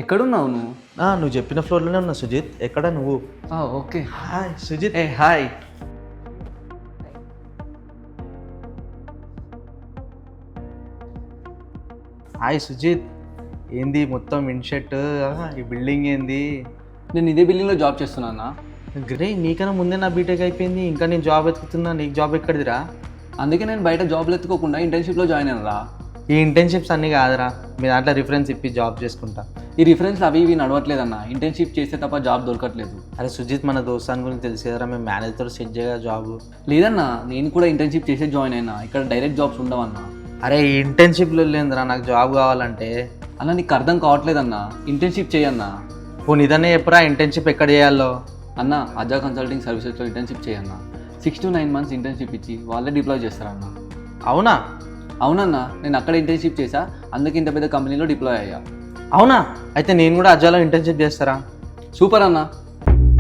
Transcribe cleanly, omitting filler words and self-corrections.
ఎక్కడున్నావు నువ్వు? నువ్వు చెప్పిన ఫ్లోర్లోనే ఉన్నా సుజిత్. ఎక్కడ నువ్వు? Okay. Hi Sujith. Hi. Hi Sujith. ఏంది మొత్తం ఇన్షర్ట్, ఈ బిల్డింగ్ ఏంది? నేను ఇదే బిల్డింగ్లో జాబ్ చేస్తున్నా. గ్రే, నీకన్నా ముందే నా బీటెక్ అయిపోయింది, ఇంకా నేను జాబ్ ఎత్తుకుతున్నా. నీకు జాబ్ ఎక్కడిదిరా? అందుకే నేను బయట జాబ్లు ఎత్తుకోకుండా ఇంటర్న్షిప్లో జాయిన్ అయినరా. ఈ ఇంటర్న్షిప్స్ అన్నీ కాదురా, మీ దాంట్లో రిఫరెన్స్ ఇప్పి జాబ్ చేసుకుంటా. ఈ రిఫరెన్స్లు అవి ఇవి నడవట్లేదన్న. ఇంటర్న్షిప్ చేస్తే తప్ప జాబ్ దొరకట్లేదు. అరే సుజిత్, మన దోస్తాన్ గురించి తెలుసు కదరా, మేము మేనేజర్తో సెట్ చేయగా జాబ్. లేదన్నా, నేను కూడా ఇంటర్న్షిప్ చేసే జాయిన్ అయినా. ఇక్కడ డైరెక్ట్ జాబ్స్ ఉండవన్నా. అరే ఈ ఇంటర్న్షిప్లో లేదురా, నాకు జాబ్ కావాలంటే. అన్న నీకు అర్థం కావట్లేదన్నా. ఇంటర్న్షిప్ చేయన్నా. పోనీ ఇదనే చెప్పురా, ఇంటర్న్షిప్ ఎక్కడ చేయాలో. అన్న అజా కన్సల్టింగ్ సర్వీసెస్లో ఇంటర్న్షిప్ చేయన్నా. 6 to 9 months ఇంటర్న్షిప్ ఇచ్చి వాళ్ళే డిప్లాయ్ చేస్తారన్న. అవునా? అవునన్నా, నేను అక్కడ ఇంటర్న్షిప్ చేశా, అందుకే ఇంత పెద్ద కంపెనీలో డిప్లాయ్ అయ్యా. అవునా? అయితే నేను కూడా అజాలో ఇంటర్న్షిప్ చేస్తారా? సూపర్ అన్న.